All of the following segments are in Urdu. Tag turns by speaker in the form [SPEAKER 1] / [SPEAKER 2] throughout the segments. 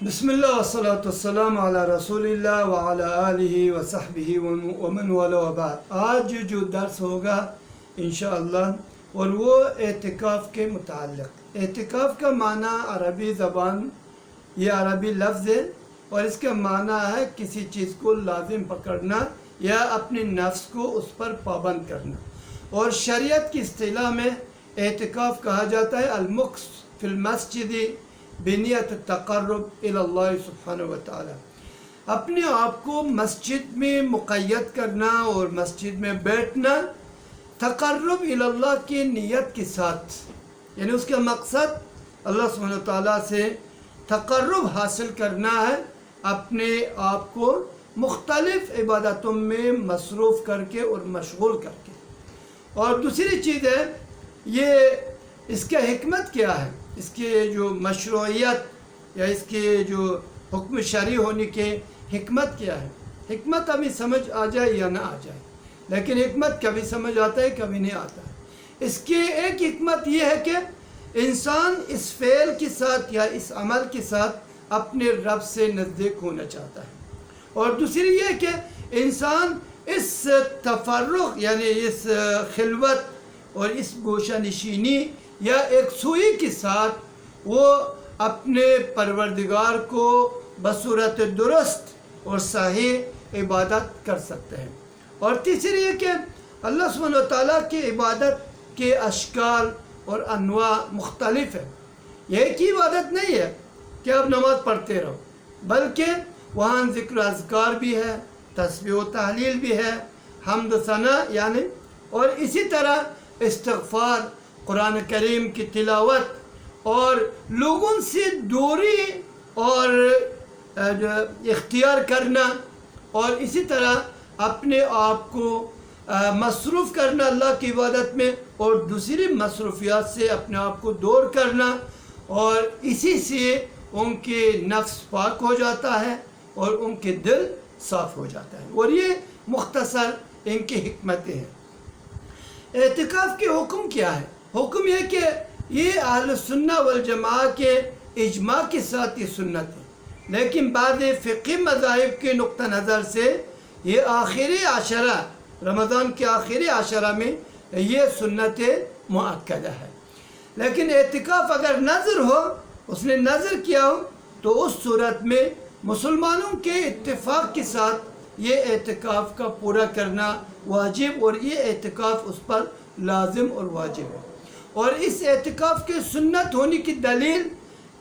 [SPEAKER 1] بسم اللہ والصلاة والسلام علی رسول اللہ وعلی آلہ وصحبہ ومن والا وبعد۔ آج جو درس ہوگا انشاءاللہ اور وہ اعتکاف کے متعلق۔ اعتکاف کا معنی عربی زبان، یہ عربی لفظ ہے اور اس کا معنی ہے کسی چیز کو لازم پکڑنا یا اپنے نفس کو اس پر پابند کرنا، اور شریعت کی اصطلاح میں اعتکاف کہا جاتا ہے المکث فی المسجد بنیت التقرب الی اللہ سبحانہ وتعالی، اپنے آپ کو مسجد میں مقید کرنا اور مسجد میں بیٹھنا تقرب الی اللہ کی نیت کے ساتھ، یعنی اس کا مقصد اللہ سبحانہ وتعالی سے تقرب حاصل کرنا ہے، اپنے آپ کو مختلف عبادتوں میں مصروف کر کے اور مشغول کر کے۔ اور دوسری چیز ہے یہ اس کا حکمت کیا ہے، اس کے جو مشروعیت یا اس کے جو حکم شرعی ہونے کے حکمت کیا ہے۔ حکمت ہمیں سمجھ آ جائے یا نہ آ جائے، لیکن حکمت کبھی سمجھ آتا ہے کبھی نہیں آتا ہے۔ اس کے ایک حکمت یہ ہے کہ انسان اس فعل کے ساتھ یا اس عمل کے ساتھ اپنے رب سے نزدیک ہونا چاہتا ہے، اور دوسری یہ کہ انسان اس تفرغ یعنی اس خلوت اور اس گوشہ نشینی یا ایک سوئی کے ساتھ وہ اپنے پروردگار کو بصورت درست اور صحیح عبادت کر سکتے ہیں۔ اور تیسری یہ کہ اللہ سبحانہ وتعالیٰ کی عبادت کے اشکال اور انواع مختلف ہیں۔ یہ ایک ہی عبادت نہیں ہے کہ آپ نماز پڑھتے رہو، بلکہ وہاں ذکر و اذکار بھی ہے، تسبیح و تحلیل بھی ہے، حمد و ثنا یعنی، اور اسی طرح استغفار، قرآن کریم کی تلاوت اور لوگوں سے دوری اور اختیار کرنا، اور اسی طرح اپنے آپ کو مصروف کرنا اللہ کی عبادت میں اور دوسری مصروفیات سے اپنے آپ کو دور کرنا، اور اسی سے ان کے نفس پاک ہو جاتا ہے اور ان کے دل صاف ہو جاتا ہے۔ اور یہ مختصر ان کی حکمتیں ہیں۔ اعتکاف کے حکم کیا ہے؟ حکم یہ کہ یہ اہل سنہ والجماعہ کے اجماع کے ساتھ یہ سنت ہے، لیکن بعض فقہی مذاہب کے نقطہ نظر سے یہ آخری عشرہ، رمضان کے آخری عشرہ میں یہ سنت مؤکدہ ہے۔ لیکن اعتکاف اگر نظر ہو، اس نے نظر کیا ہو، تو اس صورت میں مسلمانوں کے اتفاق کے ساتھ یہ اعتکاف کا پورا کرنا واجب، اور یہ اعتکاف اس پر لازم اور واجب ہے۔ اور اس اعتکاف کے سنت ہونے کی دلیل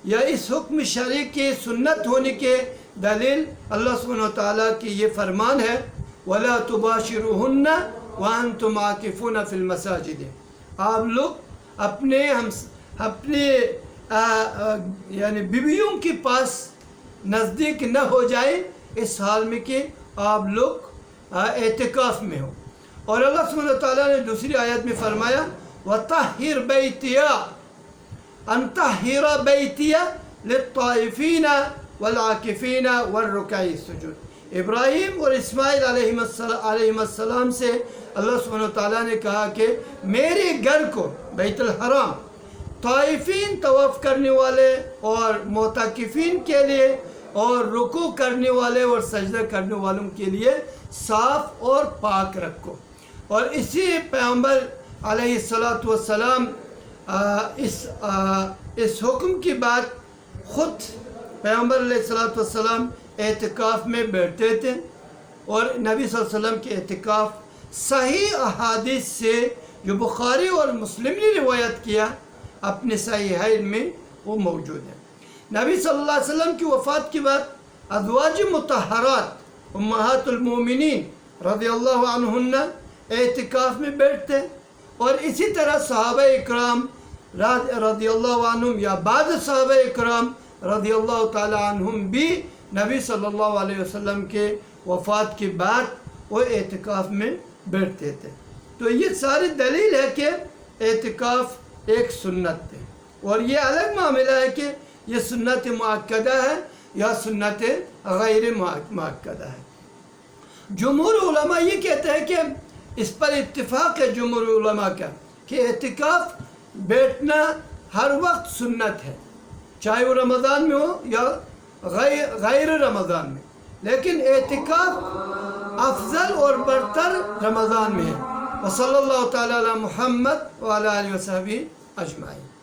[SPEAKER 1] یا اس حکم شرعی کے سنت ہونے کے دلیل اللہ سبحانہ وتعالیٰ کی یہ فرمان ہے وَلَا تُبَاشِرُهُنَّ وَأَنْتُمْ عَاكِفُونَ فِي الْمَسَاجِدِ، آپ لوگ اپنے یعنی بیویوں کے پاس نزدیک نہ ہو جائے اس حال میں کہ آپ لوگ اعتکاف میں ہو۔ اور اللہ سبحانہ وتعالیٰ نے دوسری آیت میں فرمایا وَطَهِّرْ بَيْتِيَا أَن طَهِّرَ بَيْتِيَا لِلطَّائِفِينَ وَالْعَاكِفِينَ وَالرُّكَعِ السُّجُودِ، ابراہیم اور اسماعیل علیہ السلام سے اللہ سبحانہ وتعالیٰ نے کہا کہ میرے گھر کو بیت الحرام طائفین طواف کرنے والے اور معتکفین کے لیے اور رکوع کرنے والے اور سجدہ کرنے والوں کے لیے صاف اور پاک رکھو۔ اور اسی پیغمبر علیہ السلام اس حکم کی بات خود پیغمبر علیہ السلام اعتکاف میں بیٹھتے تھے، اور نبی صلی اللہ علیہ وسلم کے اعتکاف صحیح احادیث سے جو بخاری اور مسلم نے روایت کیا اپنے صحیحین میں وہ موجود ہے۔ نبی صلی اللہ علیہ وسلم کی وفات کے بعد ازواج مطہرات امہات المومنین رضی اللہ عنہن اعتکاف میں بیٹھتے، اور اسی طرح صحابہ اکرام رضی اللہ عنہم یا بعض صحابہ اکرام رضی اللہ تعالی عنہم بھی نبی صلی اللہ علیہ وسلم کے وفات کے بعد وہ اعتکاف میں بیٹھتے تھے۔ تو یہ ساری دلیل ہے کہ اعتکاف ایک سنت ہے، اور یہ الگ معاملہ ہے کہ یہ سنت مؤکدہ ہے یا سنت غیر مؤکدہ ہے۔ جمہور علماء یہ کہتے ہیں کہ اس پر اتفاق ہے جمہور علماء کا کہ اعتکاف بیٹھنا ہر وقت سنت ہے، چاہے وہ رمضان میں ہو یا غیر رمضان میں، لیکن اعتکاف افضل اور برتر رمضان میں ہے۔ وصلی اللہ تعالی علی محمد وعلی آلہ وصحبہ اجمعین۔